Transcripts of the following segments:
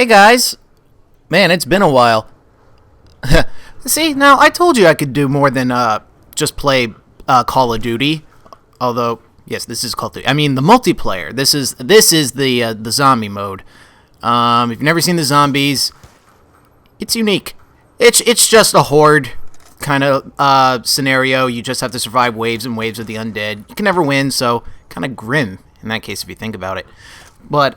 Hey guys! Man, it's been a while. See, now I told you I could do more than just play Call of Duty. Although, yes, this is Call of Duty. I mean, the multiplayer. This is the zombie mode. If you've never seen the zombies, it's unique. It's just a horde kind of scenario. You just have to survive waves and waves of the undead. You can never win, so kind of grim in that case if you think about it. But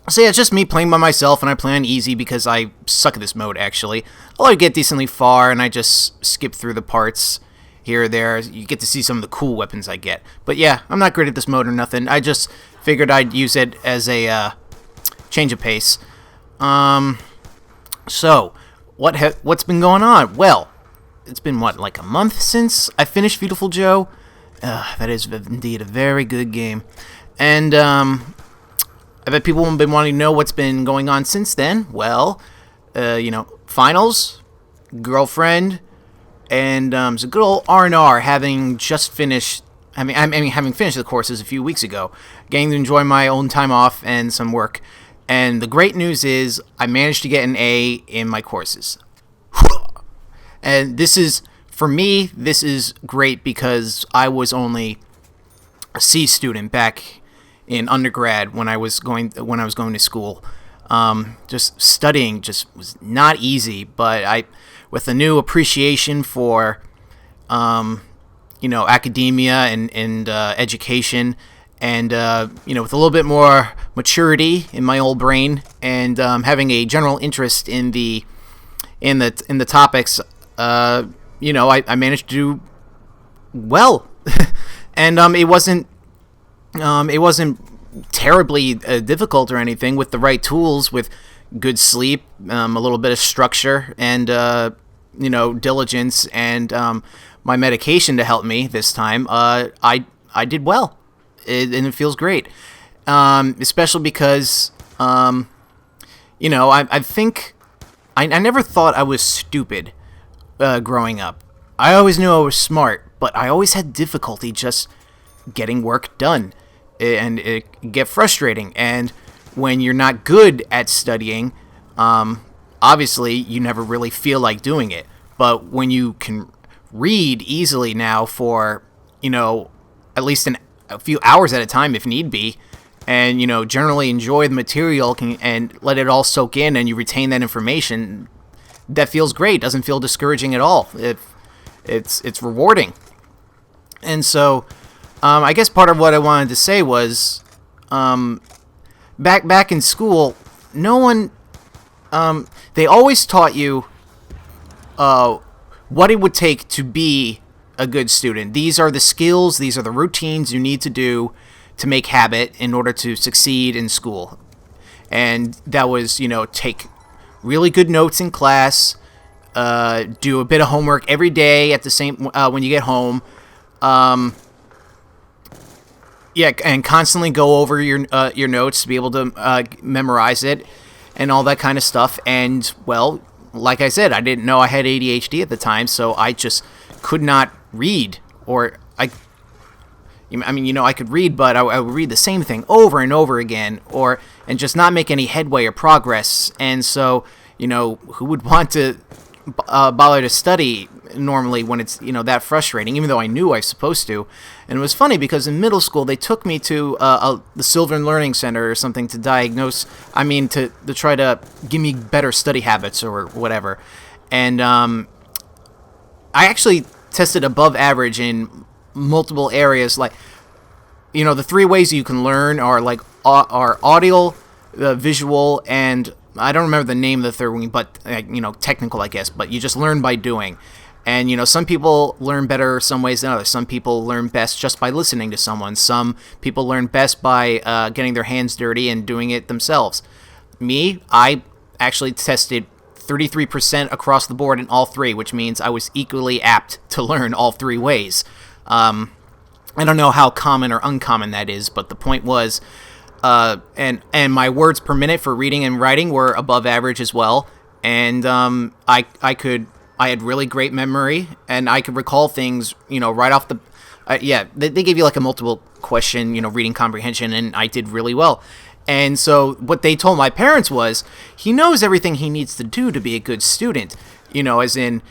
so yeah, it's just me playing by myself, and I play on easy because I suck at this mode, actually. I'll get decently far, and I just skip through the parts here or there. You get to see some of the cool weapons I get. But yeah, I'm not great at this mode or nothing. I just figured I'd use it as a change of pace. So, what's been going on? Well, it's been, like a month since I finished Beautiful Joe? That is indeed a very good game. And, I bet people have been wanting to know what's been going on since then. Well, finals, girlfriend, and some good old R&R, having just finished. Having finished the courses a few weeks ago, getting to enjoy my own time off and some work. And the great news is, I managed to get an A in my courses. And this is, for me, this is great because I was only a C student back in undergrad when I was going to school. Just studying just was not easy, but with a new appreciation for academia and education, and with a little bit more maturity in my old brain, and having a general interest in the topics, I managed to do well. And it wasn't terribly difficult or anything, with the right tools, with good sleep, a little bit of structure, and diligence, and my medication to help me this time. I did well, and it feels great, especially because I think I never thought I was stupid growing up. I always knew I was smart, but I always had difficulty just getting work done, and it get frustrating. And when you're not good at studying, obviously you never really feel like doing it. But when you can read easily now for at least a few hours at a time if need be, and generally enjoy the material and let it all soak in, and you retain that information, that feels great. Doesn't feel discouraging at all. It's rewarding. And so I guess part of what I wanted to say was, back in school, no one, they always taught you what it would take to be a good student. These are the skills, these are the routines you need to do to make habit in order to succeed in school. And that was, take really good notes in class, do a bit of homework every day at the same when you get home. And constantly go over your notes to be able to memorize it and all that kind of stuff. And, well, like I said, I didn't know I had ADHD at the time, so I just could not read. Or I could read, but I would read the same thing over and over again, and just not make any headway or progress. And so, who would want to bother to study normally when it's that frustrating, even though I knew I was supposed to. And it was funny because in middle school they took me to the Sylvan Learning Center or something to to try to give me better study habits or whatever. And I actually tested above average in multiple areas. Like, the three ways you can learn are audio, visual, and I don't remember the name of the third one, but technical, I guess. But you just learn by doing. And, some people learn better some ways than others. Some people learn best just by listening to someone. Some people learn best by getting their hands dirty and doing it themselves. Me, I actually tested 33% across the board in all three, which means I was equally apt to learn all three ways. I don't know how common or uncommon that is, but the point was, and my words per minute for reading and writing were above average as well. And I had really great memory, and I could recall things, right off the... they gave you like a multiple question, reading comprehension, and I did really well. And so what they told my parents was, he knows everything he needs to do to be a good student. As in,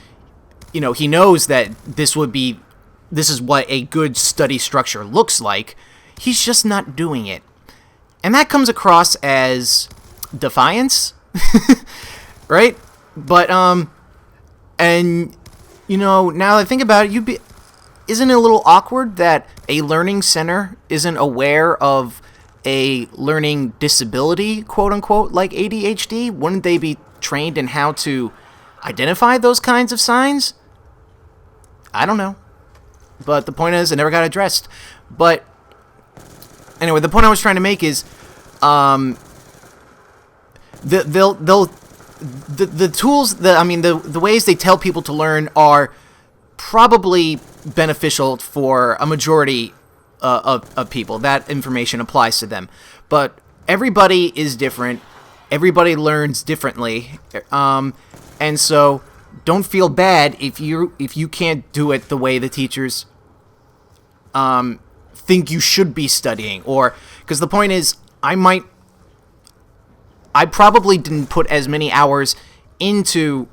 he knows that this is what a good study structure looks like. He's just not doing it. And that comes across as defiance, right? But, and, now that I think about it, isn't it a little awkward that a learning center isn't aware of a learning disability, quote unquote, like ADHD? Wouldn't they be trained in how to identify those kinds of signs? I don't know. But the point is, it never got addressed. But anyway, the point I was trying to make is, the tools, the ways they tell people to learn are probably beneficial for a majority of people. That information applies to them. But everybody is different. Everybody learns differently. And so don't feel bad if you can't do it the way the teachers think you should be studying. Or, because the point is, I probably didn't put as many hours into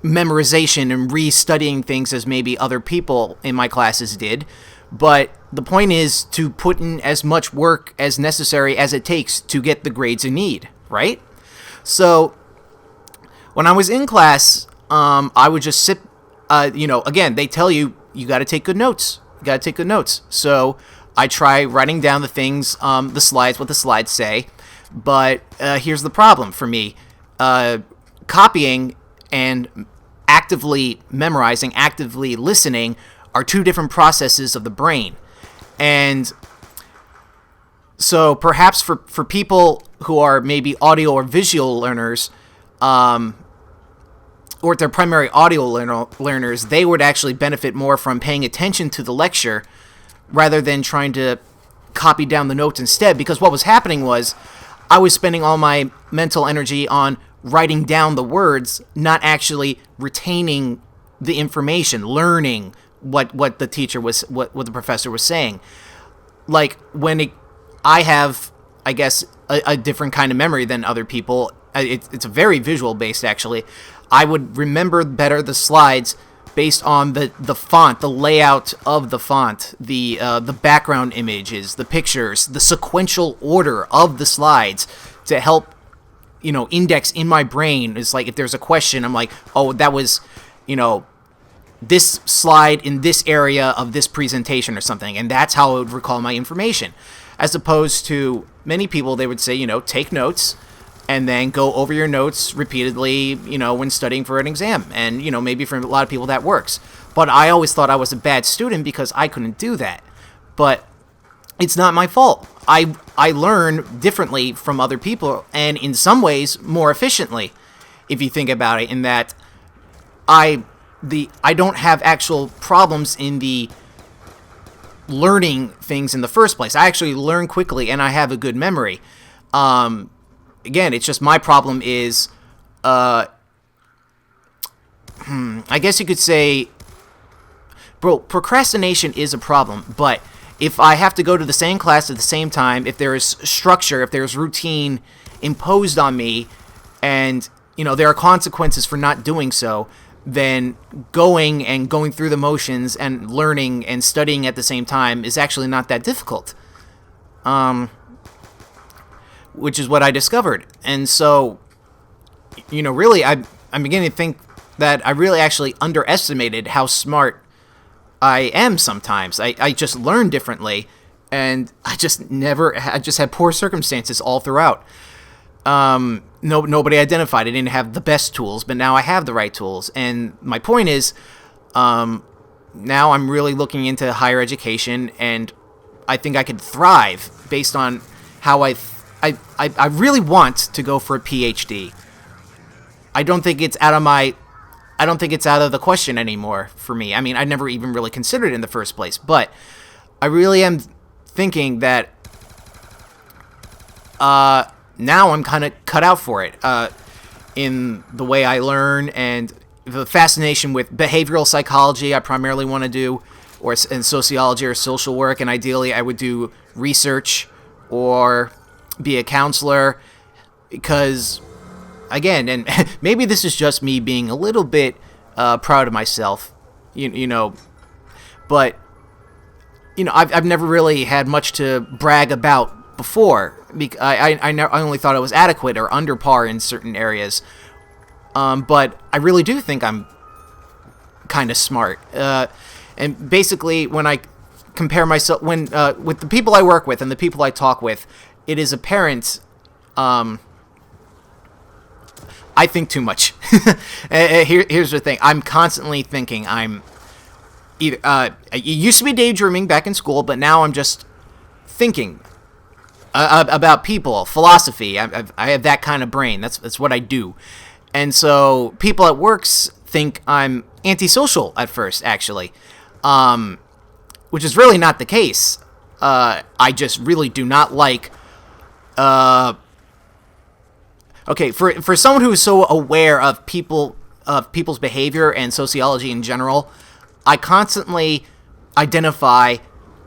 memorization and re-studying things as maybe other people in my classes did. But the point is to put in as much work as necessary as it takes to get the grades you need, right? So when I was in class, I would just sit, again, they tell you got to take good notes. You got to take good notes. So I try writing down the things, the slides, what the slides say. But here's the problem for me. Copying and actively memorizing, actively listening are two different processes of the brain. And so perhaps for people who are maybe audio or visual learners, or if they're primary audio learners, they would actually benefit more from paying attention to the lecture rather than trying to copy down the notes instead. Because what was happening was I was spending all my mental energy on writing down the words, not actually retaining the information, learning what the teacher was, what the professor was saying. Like I have, I guess, a different kind of memory than other people. It's very visual based, actually. I would remember better the slides based on the font, the layout of the font, the background images, the pictures, the sequential order of the slides to help, index in my brain. It's like if there's a question, I'm like, oh, that was, this slide in this area of this presentation or something, and that's how I would recall my information. As opposed to many people, they would say, take notes and then go over your notes repeatedly, when studying for an exam. And, maybe for a lot of people that works. But I always thought I was a bad student because I couldn't do that. But it's not my fault. I learn differently from other people, and in some ways more efficiently, if you think about it, in that I don't have actual problems in the learning things in the first place. I actually learn quickly, and I have a good memory. Again, it's just my problem is, I guess you could say, procrastination is a problem, but if I have to go to the same class at the same time, if there is structure, if there's routine imposed on me, and, there are consequences for not doing so, then going through the motions and learning and studying at the same time is actually not that difficult. Which is what I discovered. And so, really, I'm beginning to think that I really actually underestimated how smart I am sometimes. I just learn differently, and I just had poor circumstances all throughout. Nobody identified. I didn't have the best tools, but now I have the right tools. And my point is, now I'm really looking into higher education, and I think I could thrive based on how I really want to go for a PhD. I don't think it's out of the question anymore for me. I mean, I never even really considered it in the first place, but I really am thinking that now I'm kind of cut out for it in the way I learn, and the fascination with behavioral psychology I primarily want to do, or in sociology or social work, and ideally I would do research or be a counselor, because, again, and maybe this is just me being a little bit proud of myself, you know, but, you know, I've never really had much to brag about before. I only thought I was adequate or under par in certain areas, but I really do think I'm kind of smart. And basically, when I compare myself with the people I work with and the people I talk with, it is apparent I think too much. Here's the thing: I'm constantly thinking. I'm either it used to be daydreaming back in school, but now I'm just thinking about people, philosophy. I have that kind of brain. That's what I do. And so people at works think I'm antisocial at first, actually, which is really not the case. I just really do not like. Okay, for someone who is so aware of people's behavior and sociology in general, I constantly identify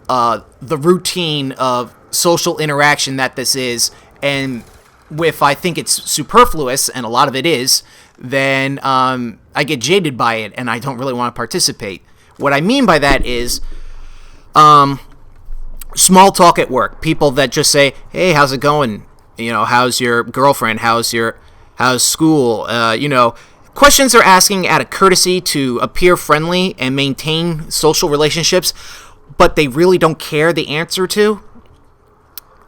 the routine of social interaction that this is, and if I think it's superfluous, and a lot of it is, then I get jaded by it, and I don't really want to participate. What I mean by that is small talk at work. People that just say, "Hey, how's it going? You know, how's your girlfriend? How's school?" You know, questions they're asking out of courtesy to appear friendly and maintain social relationships, but they really don't care the answer to.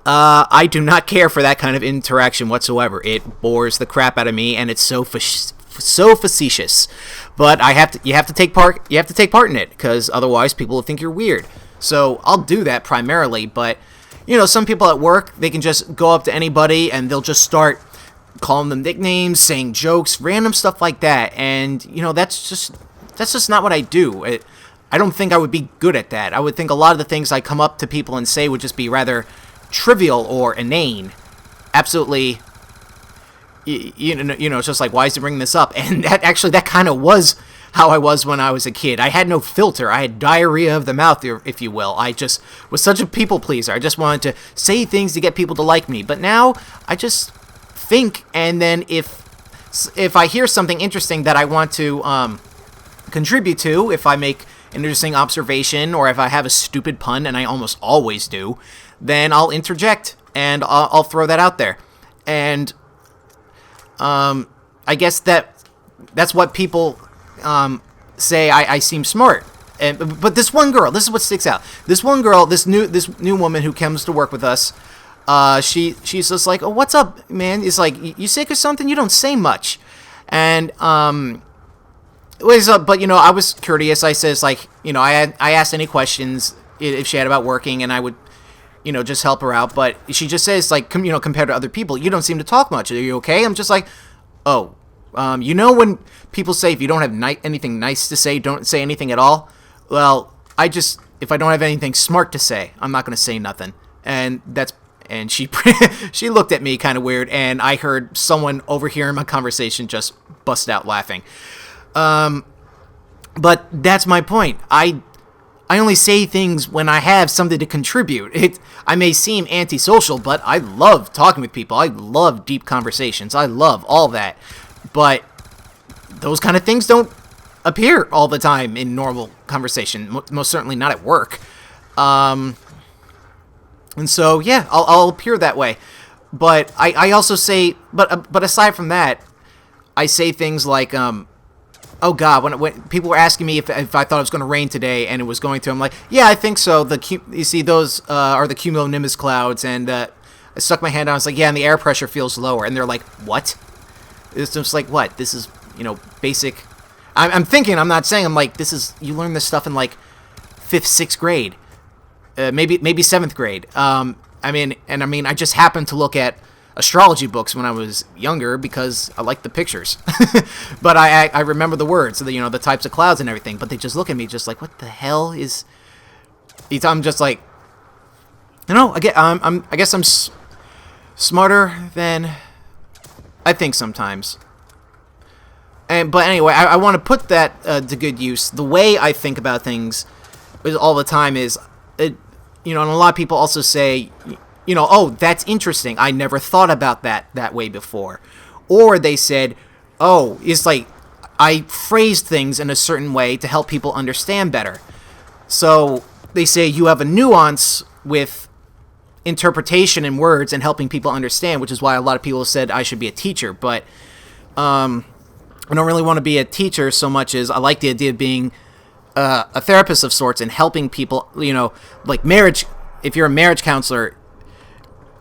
I do not care for that kind of interaction whatsoever. It bores the crap out of me, and it's so facetious. But you have to take part in it, because otherwise people will think you're weird. So I'll do that primarily, but you know, some people at work, they can just go up to anybody and they'll just start calling them nicknames, saying jokes, random stuff like that. And you know, that's just not what I do. I don't think I would be good at that. I would think a lot of the things I come up to people and say would just be rather trivial or inane. Absolutely, you know, it's just like, why is he bringing this up? And that kind of was how I was when I was a kid. I had no filter. I had diarrhea of the mouth, if you will. I just was such a people pleaser. I just wanted to say things to get people to like me. But now I just think, and then if I hear something interesting that I want to contribute to, if I make an interesting observation, or if I have a stupid pun, and I almost always do, then I'll interject and I'll throw that out there. And I guess that's what people say I seem smart. But this one girl, this is what sticks out. This one girl, this new woman who comes to work with us, she's just like, "Oh, what's up, man?" It's like, "You sick or something? You don't say much." And but you know, I was courteous. I says, like, you know, I asked any questions if she had about working, and I would, you know, just help her out. But she just says, like, you know, compared to other people, "You don't seem to talk much. Are you okay?" I'm just like, "Oh, you know, when people say if you don't have anything nice to say, don't say anything at all." Well, if I don't have anything smart to say, I'm not going to say nothing. And she she looked at me kind of weird, and I heard someone overhearing my conversation just bust out laughing. But that's my point. I only say things when I have something to contribute. I may seem antisocial, but I love talking with people. I love deep conversations. I love all that. But those kind of things don't appear all the time in normal conversation. Most certainly not at work. And so, yeah, I'll appear that way. But I also say, but aside from that, I say things like, "Oh God," when people were asking me if I thought it was going to rain today, and it was going to, I'm like, "Yeah, I think so. You see, those are the cumulonimbus clouds," and I stuck my hand out. I was like, "Yeah, and the air pressure feels lower." And they're like, "What?" It's just like, what? This is, you know, basic. I'm thinking. I'm not saying. I'm like, this is, you learn this stuff in like 5th, 6th grade, maybe 7th grade. I mean, I just happened to look at astrology books when I was younger because I liked the pictures. But I remember the words, you know, the types of clouds and everything. But they just look at me just like, what the hell is? I'm just like, you know, I guess I'm smarter than I think sometimes. But anyway, I want to put that to good use. The way I think about things all the time is, you know, and a lot of people also say, oh, that's interesting. I never thought about that way before. Or they said, oh, it's like I phrased things in a certain way to help people understand better. So they say you have a nuance with interpretation and words and helping people understand, which is why a lot of people said I should be a teacher. But I don't really want to be a teacher so much as I like the idea of being a therapist of sorts and helping people, like marriage. If you're a marriage counselor,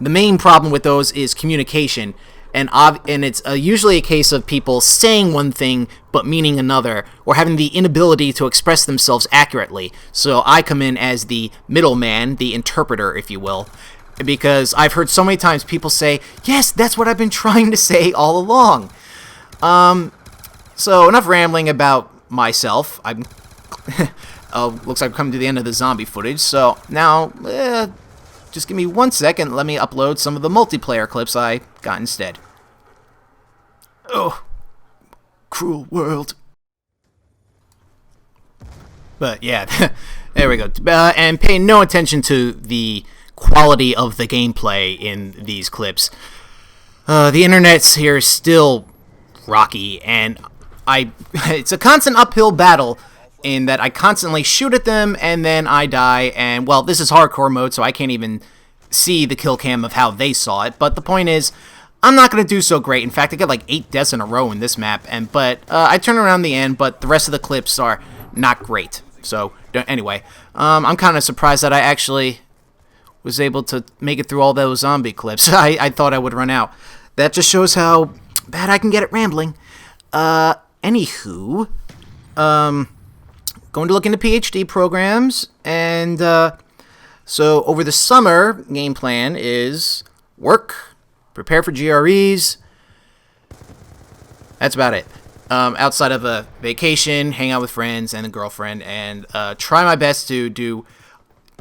the main problem with those is communication. And it's usually a case of people saying one thing but meaning another, or having the inability to express themselves accurately. So I come in as the middleman, the interpreter, if you will, because I've heard so many times people say, yes, that's what I've been trying to say all along. So enough rambling about myself. I'm looks like I've come to the end of the zombie footage. So now, just give me 1 second. Let me upload some of the multiplayer clips I got instead. Oh, cruel world. But yeah, there we go. And pay no attention to the quality of the gameplay in these clips. The internet's here is still rocky, and it's a constant uphill battle in that I constantly shoot at them and then I die, and well, this is hardcore mode, so I can't even see the kill cam of how they saw it, but the point is, I'm not going to do so great. In fact, I got like 8 deaths in a row in this map, but I turn around the end, but the rest of the clips are not great. So, anyway, I'm kind of surprised that I actually was able to make it through all those zombie clips. I thought I would run out. That just shows how bad I can get at rambling. Anywho, going to look into PhD programs, and so over the summer, game plan is work, prepare for GREs. That's about it. Outside of a vacation, hang out with friends and a girlfriend, and try my best to do,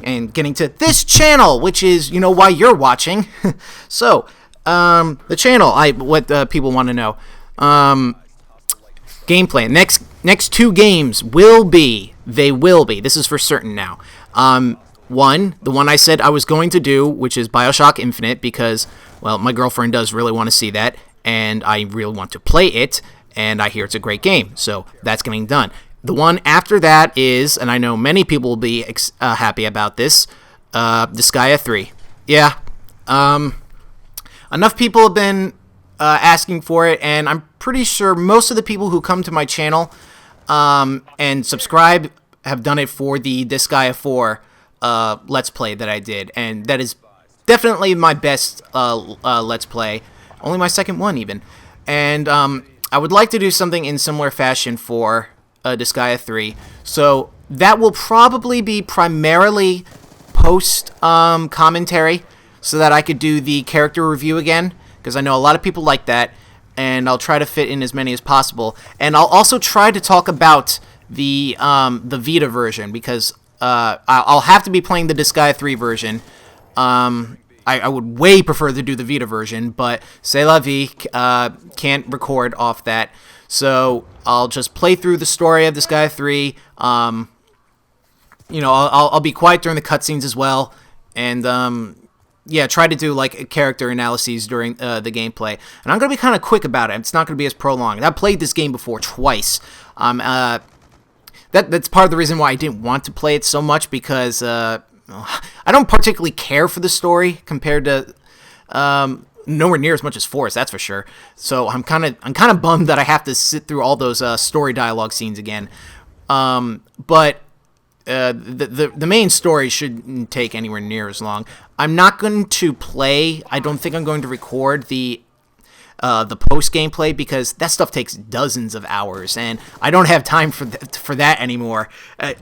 and getting to this channel, which is, why you're watching. So, the channel, what people want to know. Game plan. Next 2 games will be, this is for certain now. One, the one I said I was going to do, which is BioShock Infinite, because, well, my girlfriend does really want to see that, and I really want to play it, and I hear it's a great game, so that's getting done. The one after that is, and I know many people will be happy about this, Disgaea 3. Yeah, enough people have been asking for it, and I'm pretty sure most of the people who come to my channel and subscribe have done it for the Disgaea 4 Let's Play that I did, and that is definitely my best Let's Play, only my second one even, and I would like to do something in similar fashion for Disgaea 3, so that will probably be primarily post commentary, so that I could do the character review again, because I know a lot of people like that, and I'll try to fit in as many as possible. And I'll also try to talk about the Vita version, because I'll have to be playing the Disgaea 3 version. I would way prefer to do the Vita version, but c'est la vie, can't record off that. So I'll just play through the story of Disgaea 3. I'll be quiet during the cutscenes as well, and yeah, try to do like character analyses during the gameplay. And I'm gonna be kind of quick about it. It's not gonna be as prolonged. I've played this game before twice. That's part of the reason why I didn't want to play it so much, because I don't particularly care for the story compared to nowhere near as much as Forest, that's for sure. So I'm kind of bummed that I have to sit through all those story dialogue scenes again. But the main story shouldn't take anywhere near as long. I'm not going to play. I don't think I'm going to record the post gameplay, because that stuff takes dozens of hours, and I don't have time for that anymore.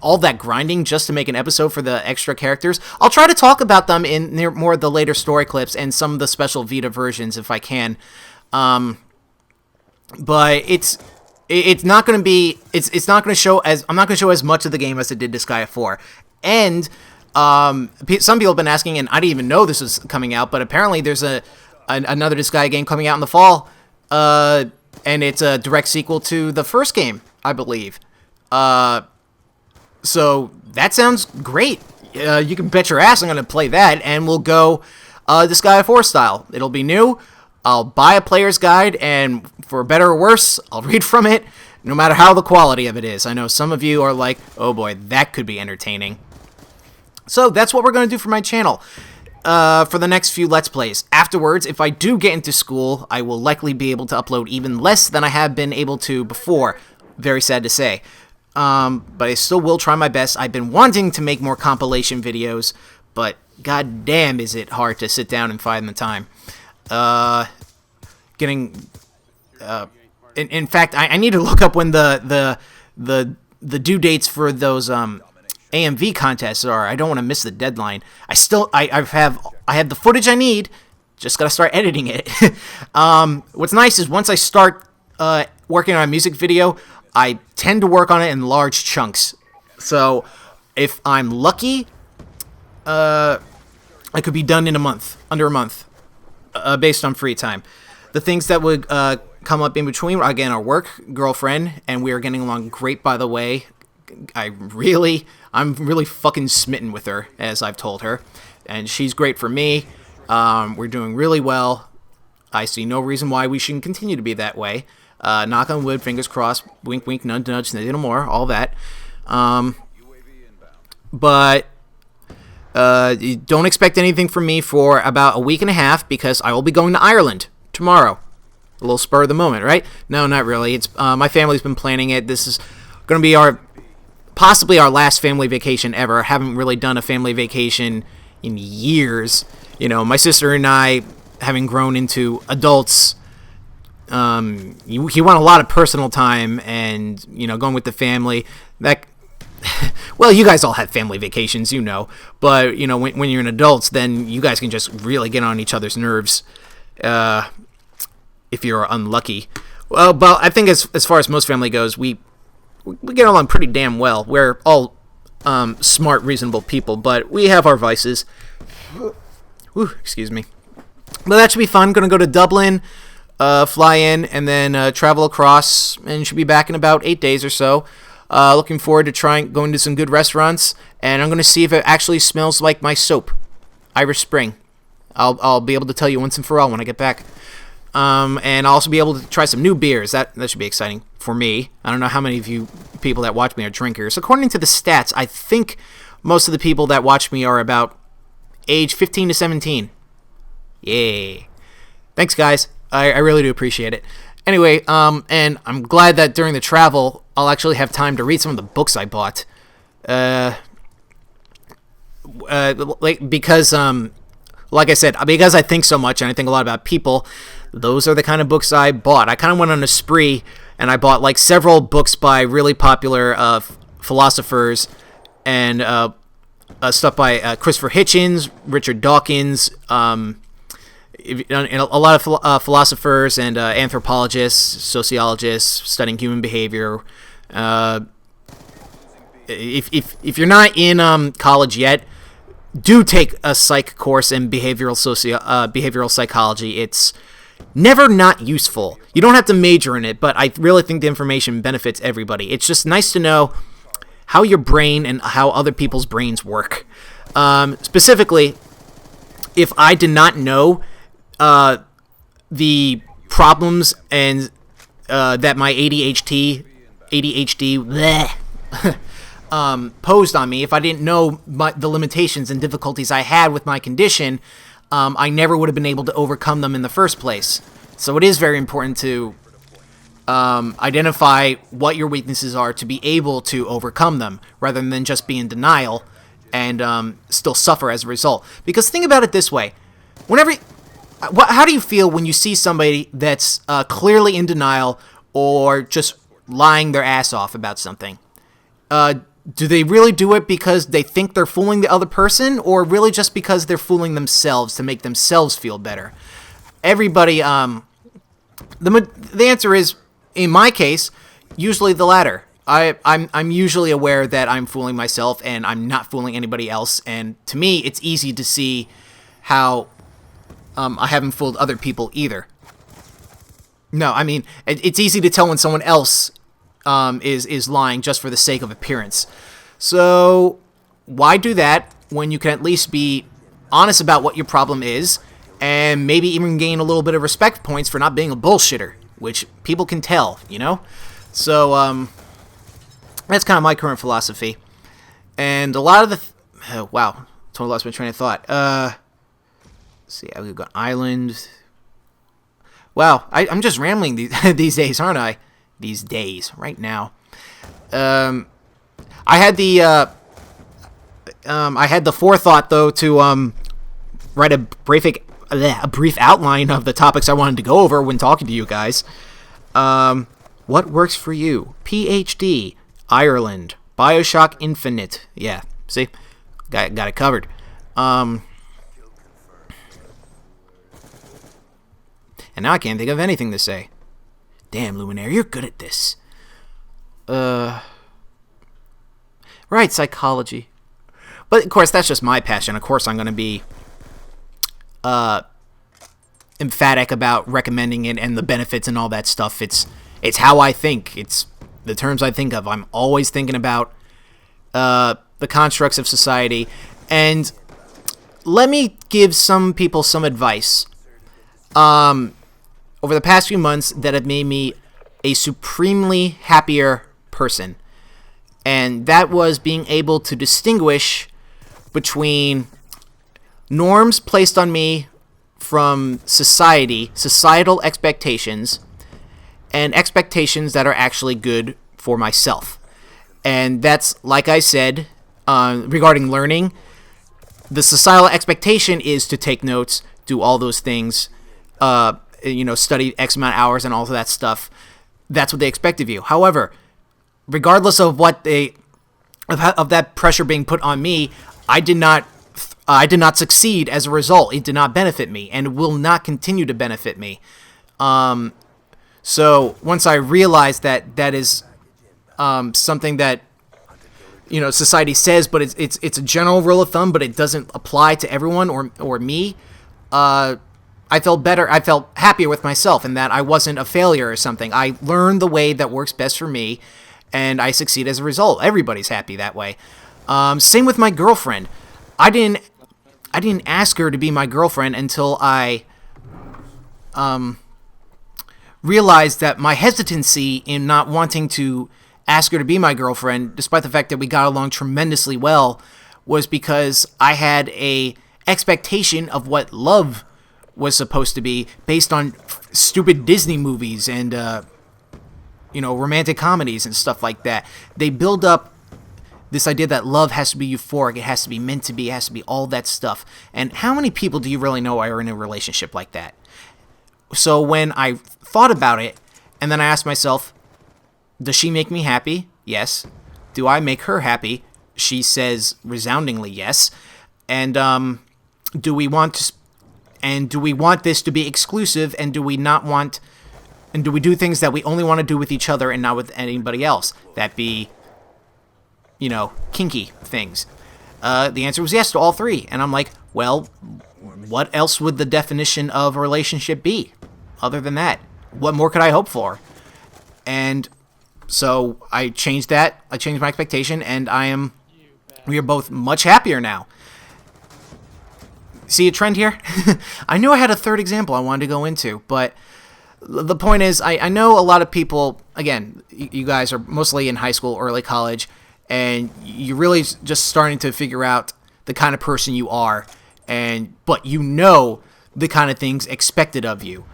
All that grinding just to make an episode for the extra characters. I'll try to talk about them in more of the later story clips and some of the special Vita versions if I can. But it's not going to be. It's not going to show as. I'm not going to show as much of the game as it did Disgaea 4. And some people have been asking, and I didn't even know this was coming out, but apparently there's another Disgaea game coming out in the fall, and it's a direct sequel to the first game, I believe. So that sounds great. You can bet your ass I'm going to play that, and we'll go Disgaea 4 style. It'll be new. I'll buy a player's guide, and for better or worse, I'll read from it, no matter how the quality of it is. I know some of you are like, oh boy, that could be entertaining. So that's what we're going to do for my channel for the next few Let's Plays. Afterwards, if I do get into school, I will likely be able to upload even less than I have been able to before. Very sad to say. But I still will try my best. I've been wanting to make more compilation videos, but god damn is it hard to sit down and find the time. In fact, I need to look up when the due dates for those AMV contests are. I don't want to miss the deadline. I have the footage I need. Just gotta start editing it. What's nice is once I start working on a music video, I tend to work on it in large chunks. So if I'm lucky, I could be done in under a month. Based on free time. The things that would come up in between, again, are work, girlfriend, and we are getting along great, by the way. I'm really fucking smitten with her, as I've told her, and she's great for me. We're doing really well. I see no reason why we shouldn't continue to be that way. Knock on wood, fingers crossed, wink wink, nudge nudge, no more, all that. But you don't expect anything from me for about a week and a half, because I will be going to Ireland tomorrow. A little spur of the moment, right? No, not really. It's my family's been planning it. This is going to be possibly our last family vacation ever. I haven't really done a family vacation in years. You know, my sister and I, having grown into adults, he want a lot of personal time, and going with the family. Well, you guys all have family vacations, but when you're an adult, then you guys can just really get on each other's nerves, if you're unlucky. Well, but I think as far as most family goes, we get along pretty damn well. We're all smart, reasonable people, but we have our vices. Whew, excuse me. But that should be fun. Going to go to Dublin, fly in, and then travel across, and should be back in about 8 days or so. Looking forward to going to some good restaurants, and I'm going to see if it actually smells like my soap, Irish Spring. I'll be able to tell you once and for all when I get back. And I'll also be able to try some new beers. That should be exciting for me. I don't know how many of you people that watch me are drinkers. According to the stats, I think most of the people that watch me are about age 15 to 17. Yay. Thanks, guys. I really do appreciate it. Anyway, and I'm glad that during the travel, I'll actually have time to read some of the books I bought. Because like I said, because I think so much and I think a lot about people, those are the kind of books I bought. I kind of went on a spree, and I bought like several books by really popular philosophers, and stuff by Christopher Hitchens, Richard Dawkins, and a lot of philosophers and anthropologists, sociologists studying human behavior. If you're not in college yet, do take a psych course in behavioral psychology. It's never not useful. You don't have to major in it, but I really think the information benefits everybody. It's just nice to know how your brain and how other people's brains work. Specifically, if I did not know the problems and that my ADHD posed on me, if I didn't know the limitations and difficulties I had with my condition, I never would have been able to overcome them in the first place. So it is very important to identify what your weaknesses are to be able to overcome them, rather than just be in denial and still suffer as a result. Because think about it this way. How do you feel when you see somebody that's clearly in denial or just lying their ass off about something? Do they really do it because they think they're fooling the other person, or really just because they're fooling themselves to make themselves feel better? Everybody, the answer is, in my case, usually the latter. I'm usually aware that I'm fooling myself and I'm not fooling anybody else, and to me, it's easy to see how I haven't fooled other people either. No, I mean, it's easy to tell when someone else is lying just for the sake of appearance. So why do that when you can at least be honest about what your problem is, and maybe even gain a little bit of respect points for not being a bullshitter, which people can tell, So, that's kind of my current philosophy. And a lot of the... wow, totally lost my train of thought. Let's see, I've got Island... Wow, I'm just rambling these days, aren't I? These days, right now. I had the forethought, though, to write a brief outline of the topics I wanted to go over when talking to you guys. What works for you? PhD, Ireland, BioShock Infinite. Yeah, see? Got it covered. And now I can't think of anything to say. Damn, Luminaire, you're good at this. Right, psychology. But, of course, that's just my passion. Of course, I'm going to be emphatic about recommending it and the benefits and all that stuff. It's how I think. It's the terms I think of. I'm always thinking about the constructs of society. And let me give some people some advice. Over the past few months that have made me a supremely happier person. And that was being able to distinguish between norms placed on me from societal expectations, and expectations that are actually good for myself. And that's, like I said, regarding learning, the societal expectation is to take notes, do all those things, study X amount of hours and all of that stuff. That's what they expect of you. However, regardless of what of that pressure being put on me, I did not succeed as a result. It did not benefit me, and will not continue to benefit me. So once I realized that is something that society says, but it's a general rule of thumb, but it doesn't apply to everyone or me. I felt better. I felt happier with myself in that I wasn't a failure or something. I learned the way that works best for me, and I succeed as a result. Everybody's happy that way. Same with my girlfriend. I didn't ask her to be my girlfriend until I realized that my hesitancy in not wanting to ask her to be my girlfriend, despite the fact that we got along tremendously well, was because I had a expectation of what love was supposed to be based on stupid Disney movies and romantic comedies and stuff like that. They build up this idea that love has to be euphoric, it has to be meant to be, it has to be all that stuff. And how many people do you really know are in a relationship like that? So when I thought about it, and then I asked myself, does she make me happy? Yes. Do I make her happy? She says resoundingly yes. And do we want this to be exclusive, and do we do things that we only want to do with each other and not with anybody else? That be, kinky things. The answer was yes to all three. And I'm like, well, what else would the definition of a relationship be other than that? What more could I hope for? And so I changed that. I changed my expectation, and we are both much happier now. See a trend here? I knew I had a third example I wanted to go into, but the point is, I know a lot of people, again, you guys are mostly in high school, early college, and you're really just starting to figure out the kind of person you are, but the kind of things expected of you.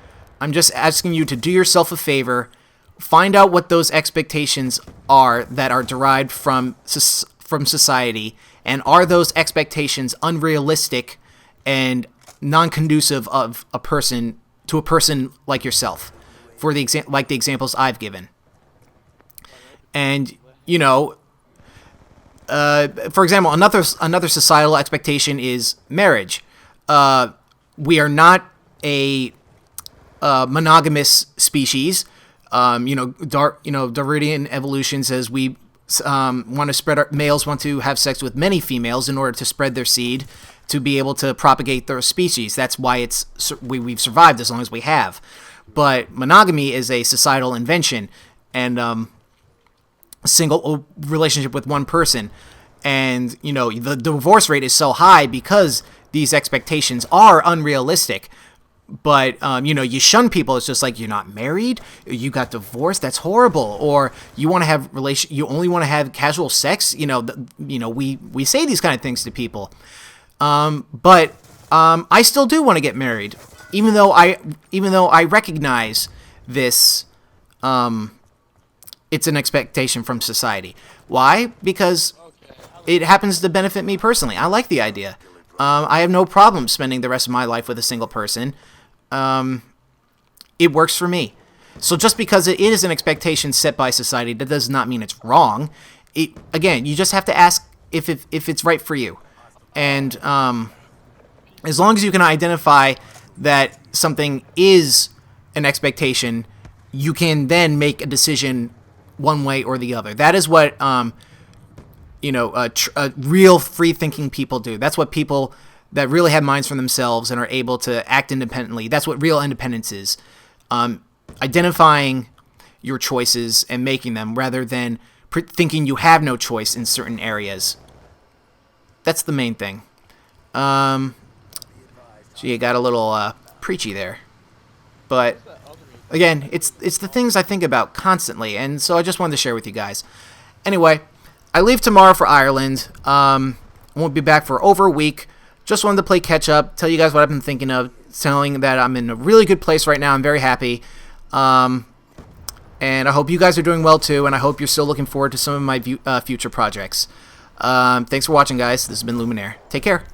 I'm just asking you to do yourself a favor, find out what those expectations are that are derived from society, and are those expectations unrealistic and non-conducive of a person like yourself, for the examples I've given. And for example, another societal expectation is marriage. We are not a monogamous species. Darwinian evolution says we want to spread males want to have sex with many females in order to spread their seed, to be able to propagate their species. That's why we've survived as long as we have. But monogamy is a societal invention, and a single relationship with one person. And, the divorce rate is so high because these expectations are unrealistic. But, you know, you shun people. It's just like, you're not married, you got divorced, that's horrible. Or you want to have you only want to have casual sex. You know, we say these kind of things to people. But I still do want to get married, even though I recognize this. It's an expectation from society. Why? Because it happens to benefit me personally. I like the idea. I have no problem spending the rest of my life with a single person. It works for me. So just because it is an expectation set by society, that does not mean it's wrong. Again, you just have to ask if it's right for you. And as long as you can identify that something is an expectation, you can then make a decision one way or the other. That is what real free-thinking people do. That's what people that really have minds for themselves and are able to act independently. That's what real independence is. Identifying your choices and making them, rather than thinking you have no choice in certain areas. That's the main thing. So you got a little preachy there. But again, it's the things I think about constantly, and so I just wanted to share with you guys. Anyway, I leave tomorrow for Ireland. I won't be back for over a week. Just wanted to play catch up, tell you guys what I've been thinking of, telling that I'm in a really good place right now. I'm very happy. And I hope you guys are doing well too, and I hope you're still looking forward to some of my future projects. Thanks for watching, guys. This has been Luminaire. Take care.